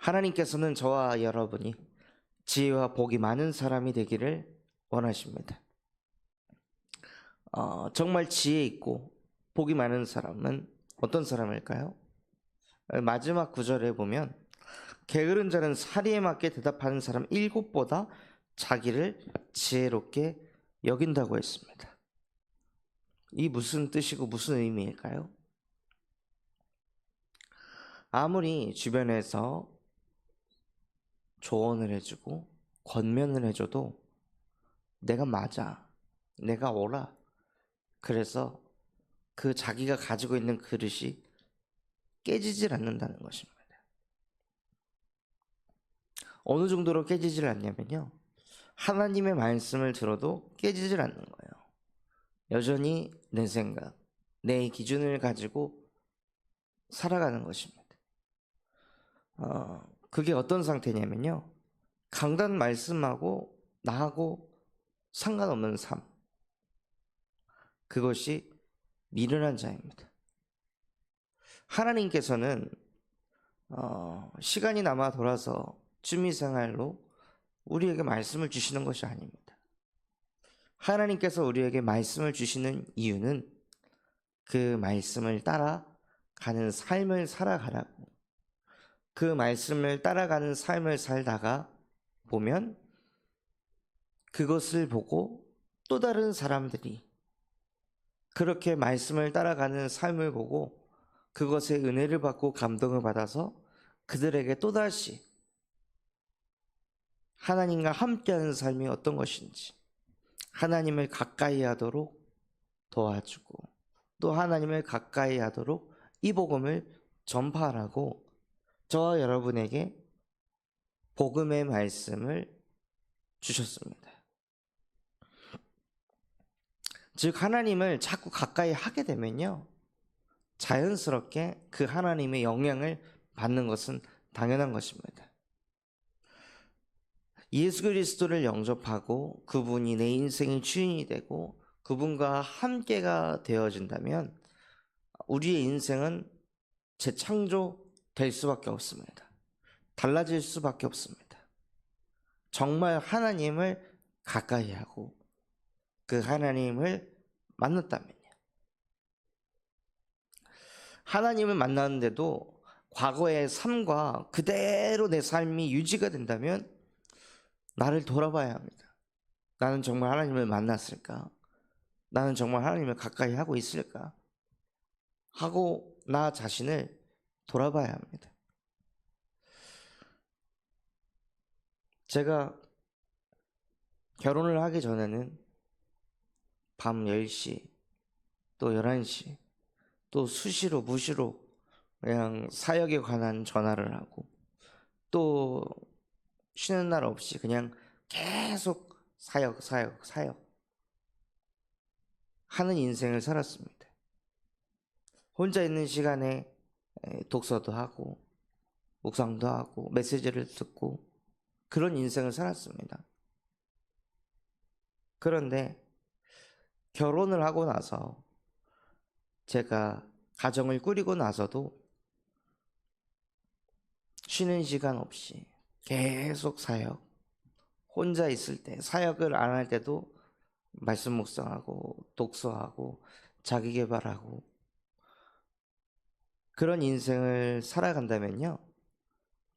하나님께서는 저와 여러분이 지혜와 복이 많은 사람이 되기를 원하십니다. 정말 지혜 있고 복이 많은 사람은 어떤 사람일까요? 마지막 구절에 보면 게으른 자는 사리에 맞게 대답하는 사람 7보다 자기를 지혜롭게 여긴다고 했습니다. 이 무슨 뜻이고 무슨 의미일까요? 아무리 주변에서 조언을 해주고 권면을 해줘도 내가 맞아, 내가 옳아, 그래서 그 자기가 가지고 있는 그릇이 깨지질 않는다는 것입니다. 어느 정도로 깨지질 않냐면요, 하나님의 말씀을 들어도 깨지질 않는 거예요. 여전히 내 생각, 내 기준을 가지고 살아가는 것입니다. 그게 어떤 상태냐면요, 강단 말씀하고 나하고 상관없는 삶, 그것이 미련한 자입니다. 하나님께서는 시간이 남아 돌아서 취미생활로 우리에게 말씀을 주시는 것이 아닙니다. 하나님께서 우리에게 말씀을 주시는 이유는 그 말씀을 따라가는 삶을 살아가라고. 그 말씀을 따라가는 삶을 살다가 보면 그것을 보고 또 다른 사람들이 그렇게 말씀을 따라가는 삶을 보고 그것에 은혜를 받고 감동을 받아서 그들에게 또다시 하나님과 함께하는 삶이 어떤 것인지, 하나님을 가까이 하도록 도와주고 또 하나님을 가까이 하도록 이 복음을 전파하라고 저와 여러분에게 복음의 말씀을 주셨습니다. 즉 하나님을 자꾸 가까이 하게 되면요, 자연스럽게 그 하나님의 영향을 받는 것은 당연한 것입니다. 예수 그리스도를 영접하고 그분이 내 인생의 주인이 되고 그분과 함께가 되어진다면 우리의 인생은 재창조될 수밖에 없습니다. 달라질 수밖에 없습니다. 정말 하나님을 가까이 하고 그 하나님을 만났다면요. 하나님을 만났는데도 과거의 삶과 그대로 내 삶이 유지가 된다면 나를 돌아봐야 합니다. 나는 정말 하나님을 만났을까? 나는 정말 하나님을 가까이 하고 있을까? 하고 나 자신을 돌아봐야 합니다. 제가 결혼을 하기 전에는 밤 10시 또 11시 또 수시로 무시로 그냥 사역에 관한 전화를 하고 또 쉬는 날 없이 그냥 계속 사역 하는 인생을 살았습니다. 혼자 있는 시간에 독서도 하고 묵상도 하고 메시지를 듣고 그런 인생을 살았습니다. 그런데 결혼을 하고 나서 제가 가정을 꾸리고 나서도 쉬는 시간 없이 계속 사역, 혼자 있을 때 사역을 안 할 때도 말씀 묵상하고 독서하고 자기 개발하고 그런 인생을 살아간다면요,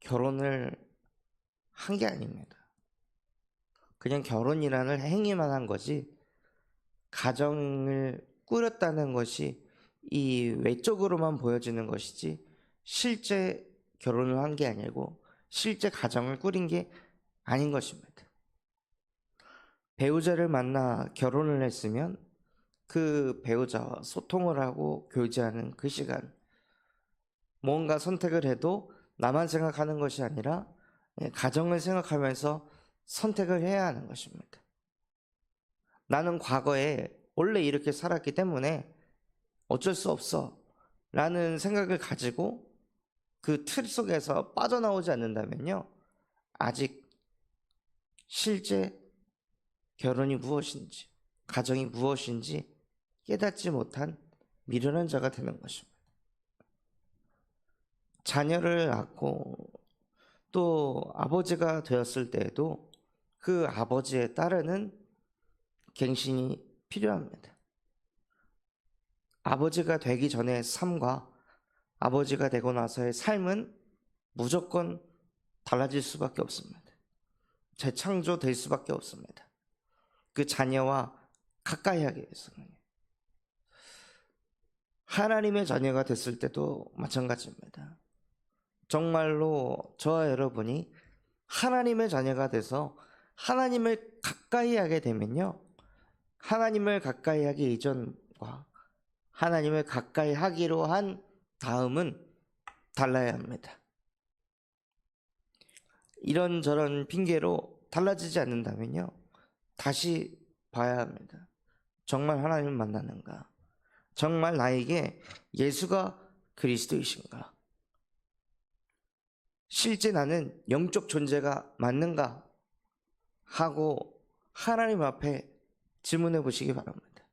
결혼을 한 게 아닙니다. 그냥 결혼이라는 행위만 한 거지 가정을 꾸렸다는 것이 이 외적으로만 보여지는 것이지 실제 결혼을 한 게 아니고 실제 가정을 꾸린 게 아닌 것입니다. 배우자를 만나 결혼을 했으면 그 배우자와 소통을 하고 교제하는 그 시간, 뭔가 선택을 해도 나만 생각하는 것이 아니라 가정을 생각하면서 선택을 해야 하는 것입니다. 나는 과거에 원래 이렇게 살았기 때문에 어쩔 수 없어 라는 생각을 가지고 그 틀 속에서 빠져나오지 않는다면요, 아직 실제 결혼이 무엇인지 가정이 무엇인지 깨닫지 못한 미련한 자가 되는 것입니다. 자녀를 낳고 또 아버지가 되었을 때에도 그 아버지에 따르는 갱신이 필요합니다. 아버지가 되기 전의 삶과 아버지가 되고 나서의 삶은 무조건 달라질 수밖에 없습니다. 재창조될 수밖에 없습니다. 그 자녀와 가까이 하기 위해서는. 하나님의 자녀가 됐을 때도 마찬가지입니다. 정말로 저와 여러분이 하나님의 자녀가 돼서 하나님을 가까이 하게 되면요, 하나님을 가까이 하기 이전과 하나님을 가까이 하기로 한 다음은 달라야 합니다. 이런저런 핑계로 달라지지 않는다면요, 다시 봐야 합니다. 정말 하나님을 만나는가? 정말 나에게 예수가 그리스도이신가? 실제 나는 영적 존재가 맞는가? 하고 하나님 앞에 질문해 보시기 바랍니다.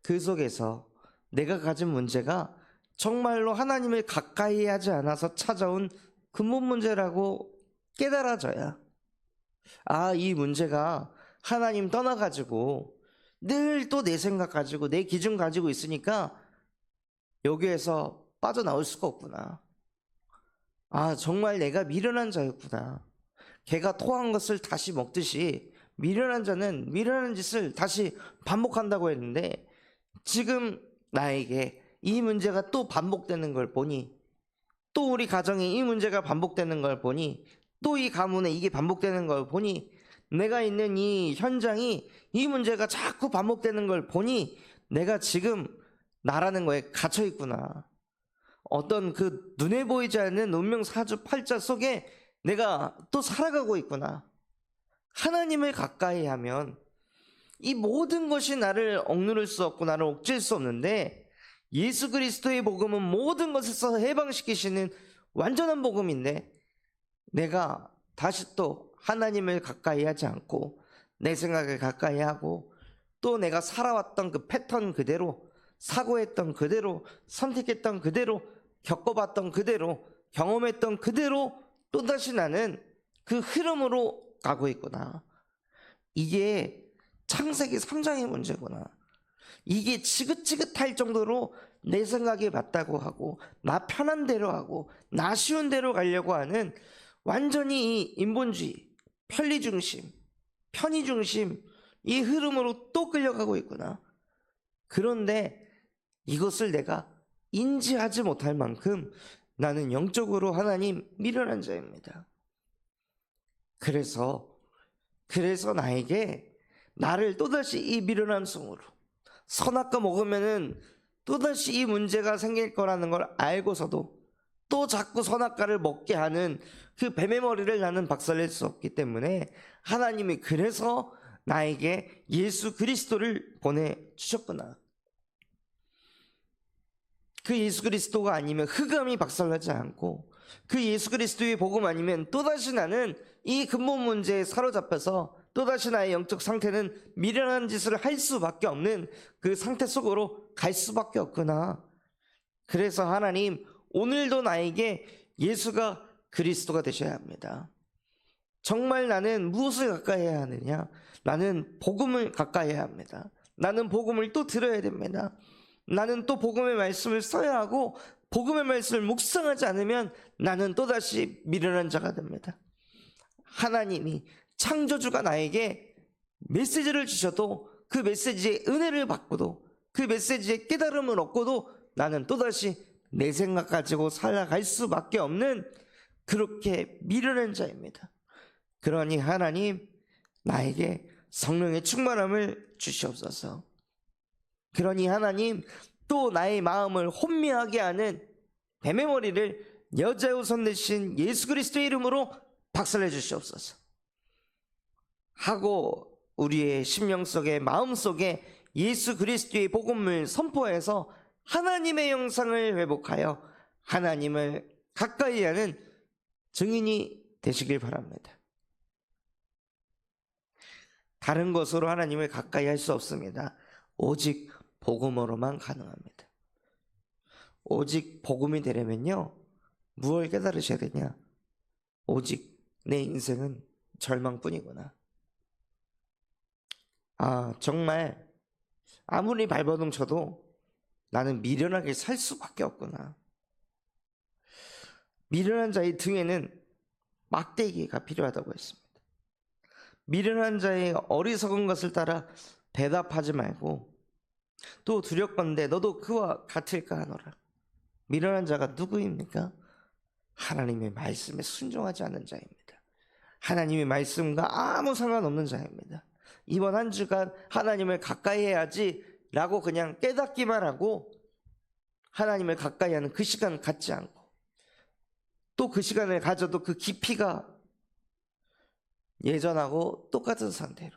그 속에서 내가 가진 문제가 정말로 하나님을 가까이 하지 않아서 찾아온 근본 문제라고 깨달아져야, 이 문제가 하나님 떠나가지고 늘 또 내 생각 가지고 내 기준 가지고 있으니까 여기에서 빠져나올 수가 없구나. 정말 내가 미련한 자였구나. 개가 토한 것을 다시 먹듯이 미련한 자는 미련한 짓을 다시 반복한다고 했는데, 지금 나에게 이 문제가 또 반복되는 걸 보니, 또 우리 가정에 이 문제가 반복되는 걸 보니, 또 이 가문에 이게 반복되는 걸 보니, 내가 있는 이 현장이 이 문제가 자꾸 반복되는 걸 보니 내가 지금 나라는 거에 갇혀 있구나. 어떤 그 눈에 보이지 않는 운명 사주팔자 속에 내가 또 살아가고 있구나. 하나님을 가까이 하면 이 모든 것이 나를 억누를 수 없고 나를 옥죄일 수 없는데, 예수 그리스도의 복음은 모든 것에서 해방시키시는 완전한 복음인데, 내가 다시 또 하나님을 가까이 하지 않고 내 생각을 가까이 하고 또 내가 살아왔던 그 패턴 그대로, 사고했던 그대로, 선택했던 그대로, 겪어봤던 그대로, 경험했던 그대로 또다시 나는 그 흐름으로 가고 있구나. 이게 창세기 3장의 문제구나. 이게 지긋지긋할 정도로 내 생각이 맞다고 하고 나 편한 대로 하고 나 쉬운 대로 가려고 하는 완전히 이 인본주의, 편리중심, 편의중심, 이 흐름으로 또 끌려가고 있구나. 그런데 이것을 내가 인지하지 못할 만큼 나는 영적으로 하나님 미련한 자입니다. 그래서 나에게 나를 또다시 이 미련한 성으로, 선악과 먹으면은 또다시 이 문제가 생길 거라는 걸 알고서도 또 자꾸 선악과를 먹게 하는 그 뱀의 머리를 나는 박살낼 수 없기 때문에 하나님이 그래서 나에게 예수 그리스도를 보내주셨구나. 그 예수 그리스도가 아니면 흑암이 박살나지 않고, 그 예수 그리스도의 복음 아니면 또다시 나는 이 근본 문제에 사로잡혀서 또다시 나의 영적 상태는 미련한 짓을 할 수밖에 없는 그 상태 속으로 갈 수밖에 없구나. 그래서 하나님, 오늘도 나에게 예수가 그리스도가 되셔야 합니다. 정말 나는 무엇을 가까이 해야 하느냐? 나는 복음을 가까이 해야 합니다. 나는 복음을 또 들어야 됩니다. 나는 또 복음의 말씀을 써야 하고, 복음의 말씀을 묵상하지 않으면 나는 또다시 미련한 자가 됩니다. 하나님이, 창조주가 나에게 메시지를 주셔도 그 메시지의 은혜를 받고도 그 메시지의 깨달음을 얻고도 나는 또다시 내 생각 가지고 살아갈 수밖에 없는 그렇게 미련한 자입니다. 그러니 하나님, 나에게 성령의 충만함을 주시옵소서. 그러니 하나님, 또 나의 마음을 혼미하게 하는 뱀의 머리를 여자의 우선 대신 예수 그리스도의 이름으로 박살내 주시옵소서. 하고 우리의 심령 속에, 마음 속에 예수 그리스도의 복음을 선포해서 하나님의 영상을 회복하여 하나님을 가까이 하는 증인이 되시길 바랍니다. 다른 것으로 하나님을 가까이 할 수 없습니다. 오직 복음으로만 가능합니다. 오직 복음이 되려면요, 무엇을 깨달으셔야 되냐? 오직 내 인생은 절망뿐이구나. 정말 아무리 발버둥 쳐도 나는 미련하게 살 수밖에 없구나. 미련한 자의 등에는 막대기가 필요하다고 했습니다. 미련한 자의 어리석은 것을 따라 대답하지 말고 또 두렵건대 너도 그와 같을까 하노라. 미련한 자가 누구입니까? 하나님의 말씀에 순종하지 않는 자입니다. 하나님의 말씀과 아무 상관없는 자입니다. 이번 한 주간 하나님을 가까이 해야지 라고 그냥 깨닫기만 하고 하나님을 가까이 하는 그 시간을 갖지 않고 또 그 시간을 가져도 그 깊이가 예전하고 똑같은 상태로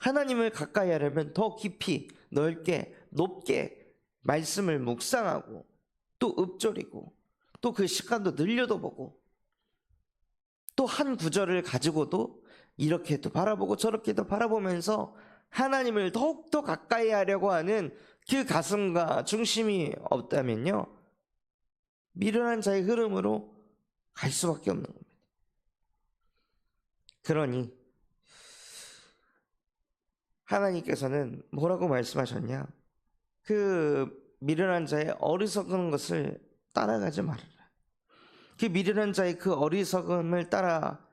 하나님을 가까이 하려면 더 깊이 넓게 높게 말씀을 묵상하고 또 읊조리고 또 그 시간도 늘려도 보고 또 한 구절을 가지고도 이렇게도 바라보고 저렇게도 바라보면서 하나님을 더욱더 가까이 하려고 하는 그 가슴과 중심이 없다면요, 미련한 자의 흐름으로 갈 수밖에 없는 겁니다. 그러니 하나님께서는 뭐라고 말씀하셨냐? 그 미련한 자의 어리석은 것을 따라가지 말아라. 그 미련한 자의 그 어리석음을 따라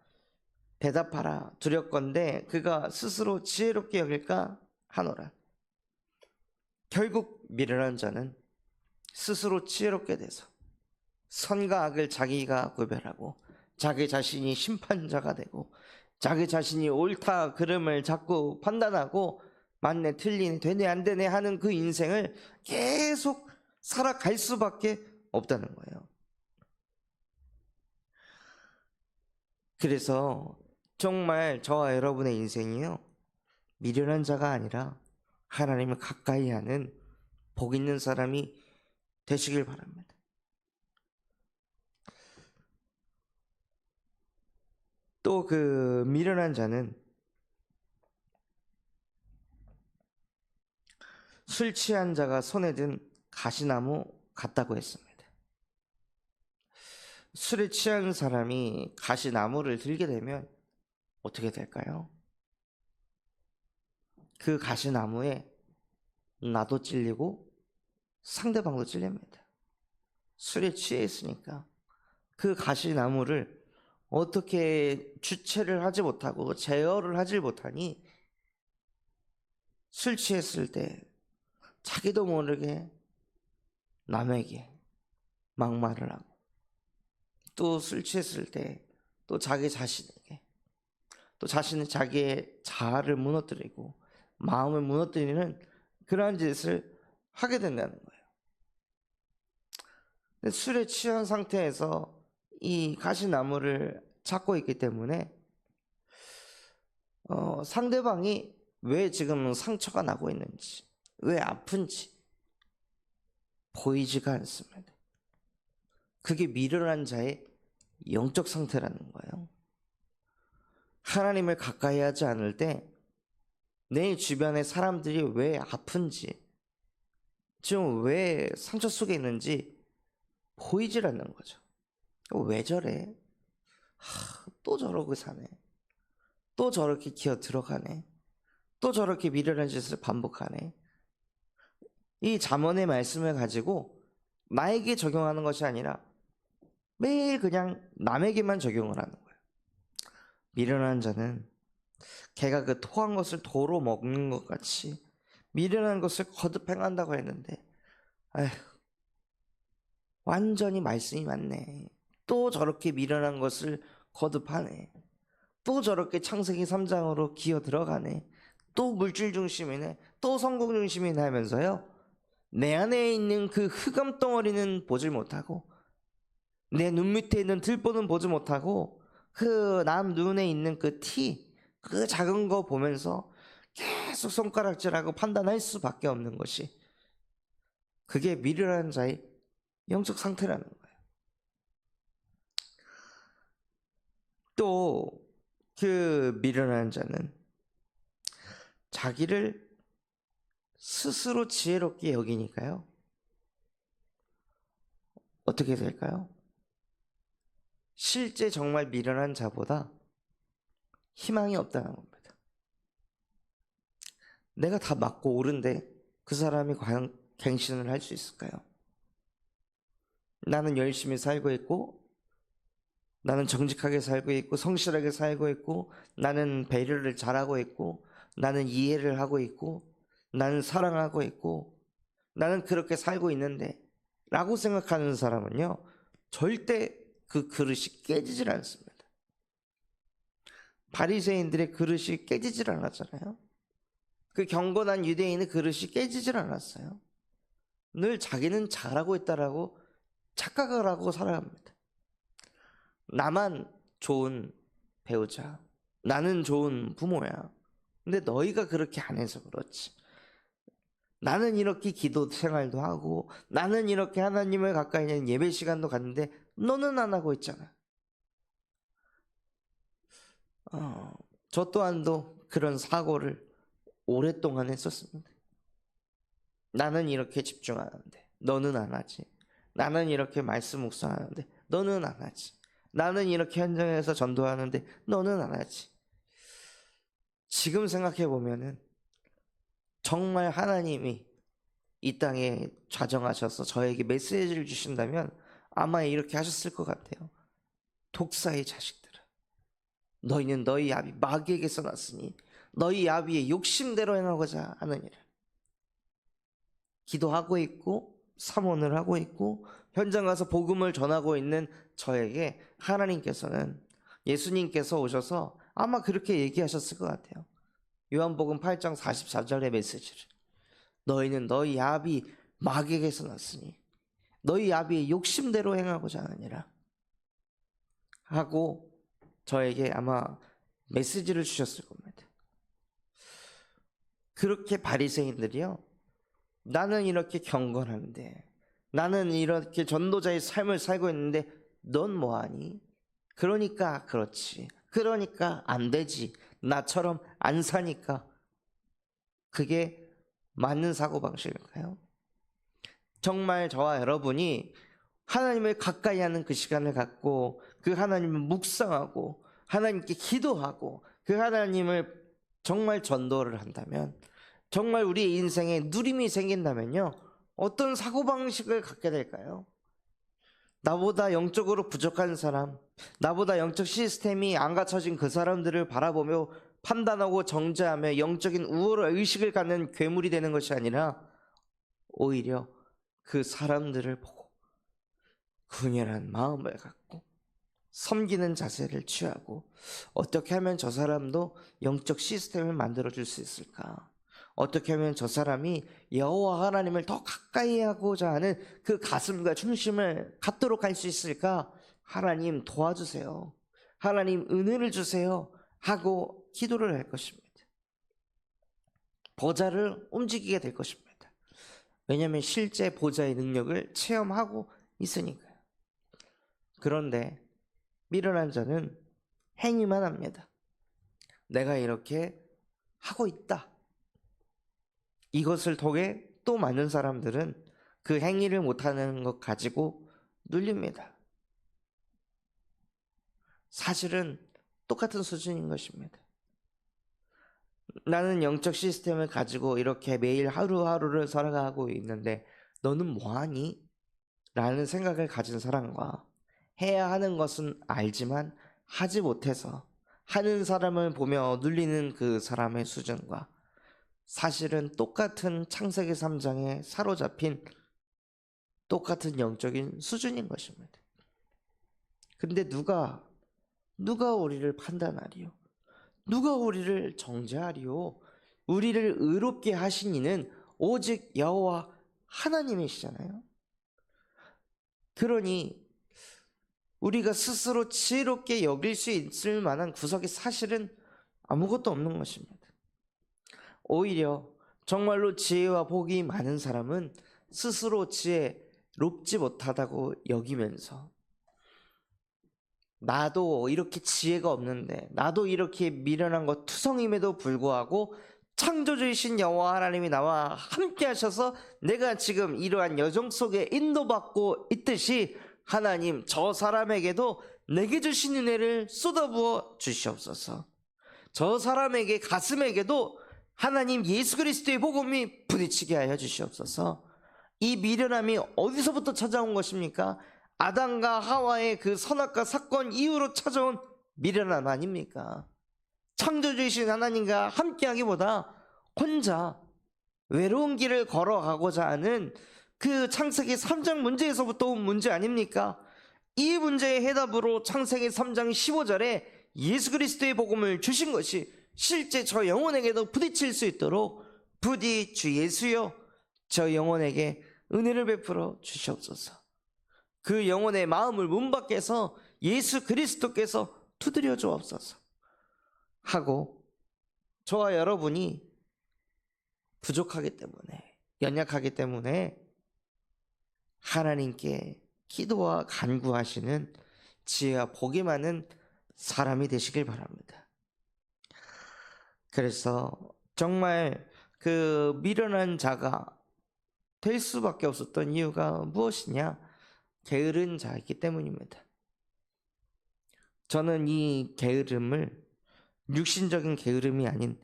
대답하라. 두렵건대 그가 스스로 지혜롭게 여길까 하노라. 결국 미련한 자는 스스로 지혜롭게 돼서 선과 악을 자기가 구별하고 자기 자신이 심판자가 되고 자기 자신이 옳다 그름을 자꾸 판단하고 맞네 틀리네 되네 안 되네 하는 그 인생을 계속 살아갈 수밖에 없다는 거예요. 그래서 정말 저와 여러분의 인생이요, 미련한 자가 아니라 하나님을 가까이 하는 복 있는 사람이 되시길 바랍니다. 또 그 미련한 자는 술 취한 자가 손에 든 가시나무 같다고 했습니다. 술에 취한 사람이 가시나무를 들게 되면 어떻게 될까요? 그 가시나무에 나도 찔리고 상대방도 찔립니다. 술에 취해 있으니까 그 가시나무를 어떻게 주체를 하지 못하고 제어를 하지 못하니 술 취했을 때 자기도 모르게 남에게 막말을 하고 또 술 취했을 때 또 자기 자신에게 또 자기의 자아를 무너뜨리고 마음을 무너뜨리는 그러한 짓을 하게 된다는 거예요. 근데 술에 취한 상태에서 이 가시나무를 잡고 있기 때문에 상대방이 왜 지금 상처가 나고 있는지 왜 아픈지 보이지가 않습니다. 그게 미련한 자의 영적 상태라는 거예요. 하나님을 가까이 하지 않을 때 내 주변의 사람들이 왜 아픈지 지금 왜 상처 속에 있는지 보이질 않는 거죠. 왜 저래? 또 저러고 사네. 또 저렇게 기어 들어가네. 또 저렇게 미련한 짓을 반복하네. 이 잠언의 말씀을 가지고 나에게 적용하는 것이 아니라 매일 그냥 남에게만 적용을 하는 거예요. 미련한 자는 개가 그 토한 것을 도로 먹는 것 같이 미련한 것을 거듭 행한다고 했는데, 아휴, 완전히 말씀이 맞네. 또 저렇게 미련한 것을 거듭하네. 또 저렇게 창세기 3장으로 기어 들어가네. 또 물질 중심이네. 또 성공 중심이네 하면서요, 내 안에 있는 그 흑암 덩어리는 보질 못하고 내 눈 밑에 있는 들보는 보지 못하고 그 남 눈에 있는 그 티, 그 작은 거 보면서 계속 손가락질하고 판단할 수밖에 없는 것이, 그게 미련한 자의 영적 상태라는 거예요. 또 그 미련한 자는 자기를 스스로 지혜롭게 여기니까요, 어떻게 될까요? 실제 정말 미련한 자보다 희망이 없다는 겁니다. 내가 다 맞고 옳은데 그 사람이 과연 갱신을 할 수 있을까요? 나는 열심히 살고 있고, 나는 정직하게 살고 있고, 성실하게 살고 있고, 나는 배려를 잘하고 있고, 나는 이해를 하고 있고, 나는 사랑하고 있고, 나는 그렇게 살고 있는데 라고 생각하는 사람은요, 절대 그 그릇이 깨지질 않습니다. 바리새인들의 그릇이 깨지질 않았잖아요. 그 경건한 유대인의 그릇이 깨지질 않았어요. 늘 자기는 잘하고 있다라고 착각을 하고 살아갑니다. 나만 좋은 배우자, 나는 좋은 부모야. 근데 너희가 그렇게 안 해서 그렇지. 나는 이렇게 기도 생활도 하고, 나는 이렇게 하나님을 가까이 있는 예배 시간도 갔는데 너는 안 하고 있잖아. 저 또한도 그런 사고를 오랫동안 했었습니다. 나는 이렇게 집중하는데 너는 안 하지. 나는 이렇게 말씀 묵상하는데 너는 안 하지. 나는 이렇게 현장에서 전도하는데 너는 안 하지. 지금 생각해 보면은 정말 하나님이 이 땅에 좌정하셔서 저에게 메시지를 주신다면 아마 이렇게 하셨을 것 같아요. 독사의 자식들아, 너희는 너희 아비 마귀에게서 났으니 너희 아비의 욕심대로 행하고자 하느니라. 기도하고 있고 사모를 하고 있고 현장 가서 복음을 전하고 있는 저에게 하나님께서는, 예수님께서 오셔서 아마 그렇게 얘기하셨을 것 같아요. 요한복음 8장 44절의 메시지를, 너희는 너희 아비 마귀에게서 났으니 너희 아비의 욕심대로 행하고자 하느니라 하고 저에게 아마 메시지를 주셨을 겁니다. 그렇게 바리새인들이요, 나는 이렇게 경건한데, 나는 이렇게 전도자의 삶을 살고 있는데 넌 뭐하니? 그러니까 그렇지, 그러니까 안 되지, 나처럼 안 사니까. 그게 맞는 사고방식일까요? 정말 저와 여러분이 하나님을 가까이 하는 그 시간을 갖고 그 하나님을 묵상하고 하나님께 기도하고 그 하나님을 정말 전도를 한다면, 정말 우리의 인생에 누림이 생긴다면요, 어떤 사고방식을 갖게 될까요? 나보다 영적으로 부족한 사람, 나보다 영적 시스템이 안 갖춰진 그 사람들을 바라보며 판단하고 정죄하며 영적인 우월의 의식을 갖는 괴물이 되는 것이 아니라 오히려 그 사람들을 보고 긍휼한 마음을 갖고 섬기는 자세를 취하고, 어떻게 하면 저 사람도 영적 시스템을 만들어줄 수 있을까? 어떻게 하면 저 사람이 여호와 하나님을 더 가까이 하고자 하는 그 가슴과 중심을 갖도록 할 수 있을까? 하나님 도와주세요, 하나님 은혜를 주세요 하고 기도를 할 것입니다. 보좌를 움직이게 될 것입니다. 왜냐하면 실제 보좌의 능력을 체험하고 있으니까요. 그런데 미련한 자는 행위만 합니다. 내가 이렇게 하고 있다, 이것을 통해 또 많은 사람들은 그 행위를 못하는 것 가지고 눌립니다. 사실은 똑같은 수준인 것입니다. 나는 영적 시스템을 가지고 이렇게 매일 하루하루를 살아가고 있는데 너는 뭐하니? 라는 생각을 가진 사람과 해야 하는 것은 알지만 하지 못해서 하는 사람을 보며 눌리는 그 사람의 수준과 사실은 똑같은 창세기 3장에 사로잡힌 똑같은 영적인 수준인 것입니다. 근데 누가 우리를 판단하리요? 누가 우리를 정죄하리요? 우리를 의롭게 하신 이는 오직 여호와 하나님이시잖아요. 그러니 우리가 스스로 지혜롭게 여길 수 있을 만한 구석이 사실은 아무것도 없는 것입니다. 오히려 정말로 지혜와 복이 많은 사람은 스스로 지혜롭지 못하다고 여기면서, 나도 이렇게 지혜가 없는데, 나도 이렇게 미련한 것 투성임에도 불구하고 창조주이신 여호와 하나님이 나와 함께 하셔서 내가 지금 이러한 여정 속에 인도받고 있듯이 하나님 저 사람에게도 내게 주신 은혜를 쏟아부어 주시옵소서. 저 사람에게 가슴에게도 하나님 예수 그리스도의 복음이 부딪히게 하여 주시옵소서. 이 미련함이 어디서부터 찾아온 것입니까? 아담과 하와의 그 선악과 사건 이후로 찾아온 미련함 아닙니까? 창조주이신 하나님과 함께하기보다 혼자 외로운 길을 걸어가고자 하는 그 창세기 3장 문제에서부터 온 문제 아닙니까? 이 문제의 해답으로 창세기 3장 15절에 예수 그리스도의 복음을 주신 것이 실제 저 영혼에게도 부딪힐 수 있도록 부디 주 예수여 저 영혼에게 은혜를 베풀어 주시옵소서. 그 영혼의 마음을 문 밖에서 예수 그리스도께서 두드려 주옵소서 하고, 저와 여러분이 부족하기 때문에, 연약하기 때문에 하나님께 기도와 간구하시는 지혜와 복이 많은 사람이 되시길 바랍니다. 그래서 정말 그 미련한 자가 될 수밖에 없었던 이유가 무엇이냐? 게으른 자이기 때문입니다. 저는 이 게으름을 육신적인 게으름이 아닌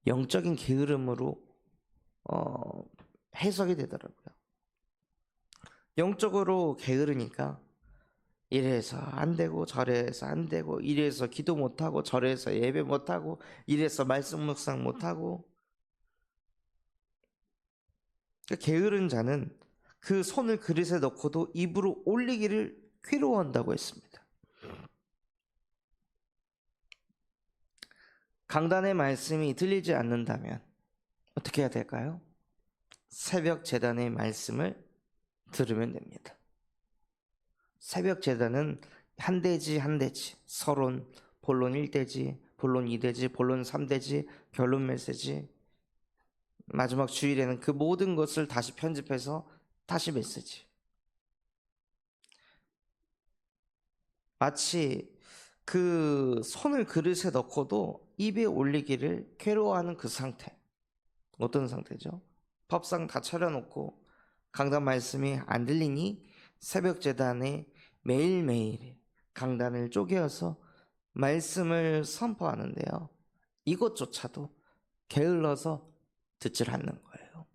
영적인 게으름으로 해석이 되더라고요. 영적으로 게으르니까 이래서 안 되고 저래서 안 되고, 이래서 기도 못하고 저래서 예배 못하고 이래서 말씀 묵상 못하고. 게으른 자는 그 손을 그릇에 넣고도 입으로 올리기를 괴로워한다고 했습니다. 강단의 말씀이 들리지 않는다면 어떻게 해야 될까요? 새벽 제단의 말씀을 들으면 됩니다. 새벽 제단은 한 대지 한 대지, 서론, 본론 1대지, 본론 2대지, 본론 3대지, 결론 메시지, 마지막 주일에는 그 모든 것을 다시 편집해서 다시 메시지. 마치 그 손을 그릇에 넣고도 입에 올리기를 괴로워하는 그 상태. 어떤 상태죠? 밥상 다 차려놓고 강단 말씀이 안 들리니 새벽 제단에 매일매일 강단을 쪼개어서 말씀을 선포하는데요, 이것조차도 게을러서 듣질 않는 거예요.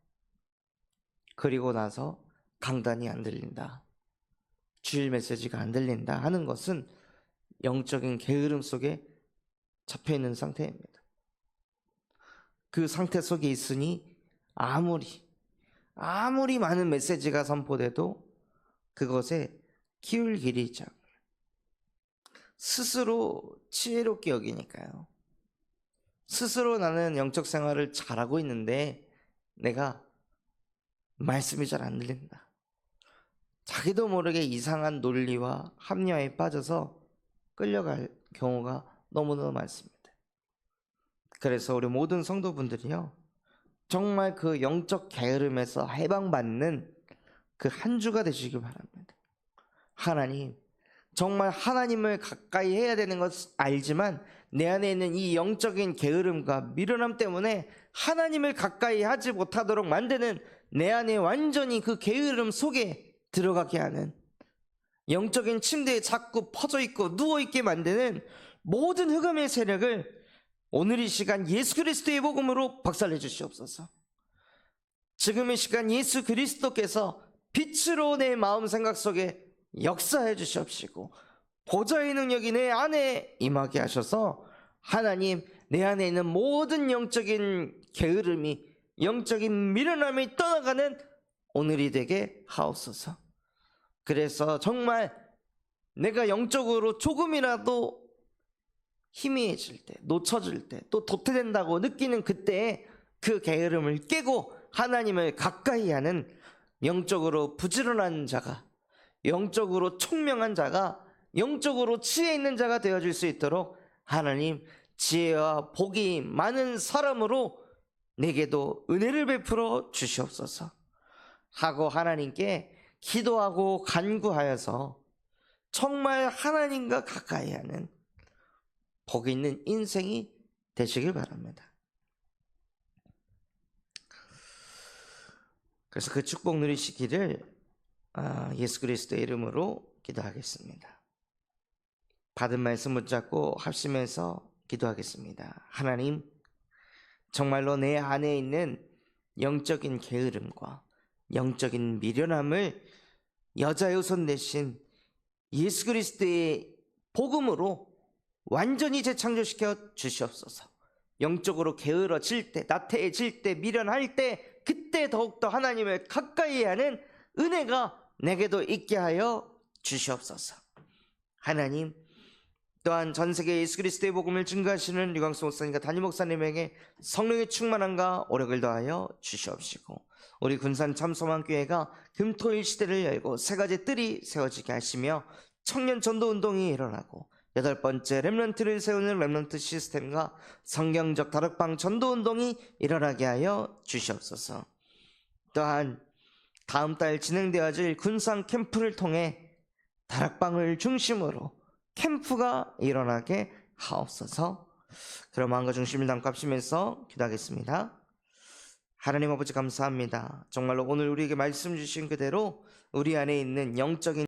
그리고 나서 강단이 안 들린다, 주일 메시지가 안 들린다 하는 것은 영적인 게으름 속에 잡혀있는 상태입니다. 그 상태 속에 있으니 아무리 많은 메시지가 선포돼도 그것에 기울 길이 있지 않아요. 스스로 지혜롭게 여기니까요. 스스로 나는 영적 생활을 잘하고 있는데 내가 말씀이 잘 안 들린다. 자기도 모르게 이상한 논리와 합리화에 빠져서 끌려갈 경우가 너무너무 많습니다. 그래서 우리 모든 성도분들이요, 정말 그 영적 게으름에서 해방받는 그 한 주가 되시길 바랍니다. 하나님, 정말 하나님을 가까이 해야 되는 것 알지만 내 안에 있는 이 영적인 게으름과 미련함 때문에 하나님을 가까이 하지 못하도록 만드는, 내 안에 완전히 그 게으름 속에 들어가게 하는, 영적인 침대에 자꾸 퍼져있고 누워있게 만드는 모든 흑암의 세력을 오늘 이 시간 예수 그리스도의 복음으로 박살내 주시옵소서. 지금 이 시간 예수 그리스도께서 빛으로 내 마음 생각 속에 역사해 주시옵시고 보좌의 능력이 내 안에 임하게 하셔서 하나님, 내 안에 있는 모든 영적인 게으름이, 영적인 미련함이 떠나가는 오늘이 되게 하옵소서. 그래서 정말 내가 영적으로 조금이라도 희미해질 때, 놓쳐질 때, 또 도태된다고 느끼는 그때에 그 게으름을 깨고 하나님을 가까이 하는 영적으로 부지런한 자가, 영적으로 총명한 자가, 영적으로 지혜 있는 자가 되어질 수 있도록 하나님, 지혜와 복이 많은 사람으로 내게도 은혜를 베풀어 주시옵소서 하고 하나님께 기도하고 간구하여서 정말 하나님과 가까이 하는 복 있는 인생이 되시길 바랍니다. 그래서 그 축복 누리시기를 예수 그리스도의 이름으로 기도하겠습니다. 받은 말씀 붙잡고 합심해서 기도하겠습니다. 하나님, 정말로 내 안에 있는 영적인 게으름과 영적인 미련함을 여자의 후손 대신 예수 그리스도의 복음으로 완전히 재창조시켜 주시옵소서. 영적으로 게으러질 때, 나태해질 때, 미련할 때, 그때 더욱더 하나님을 가까이 하는 은혜가 내게도 있게 하여 주시옵소서. 하나님, 또한 전세계 예수 그리스도의 복음을 증거하시는 류광수 목사님과 담임 목사님에게 성령의 충만함과 오력을 더하여 주시옵시고, 우리 군산 참소망교회가 금토일 시대를 열고 세 가지 뜰이 세워지게 하시며 청년 전도 운동이 일어나고 8번째 렘넌트를 세우는 렘넌트 시스템과 성경적 다락방 전도 운동이 일어나게 하여 주시옵소서. 또한 다음 달 진행되어질 군산 캠프를 통해 다락방을 중심으로 캠프가 일어나게 하옵소서. 그럼 마음과 중심을 담고 합심해서 기도하겠습니다. 하나님 아버지 감사합니다. 정말로 오늘 우리에게 말씀 주신 그대로 우리 안에 있는 영적인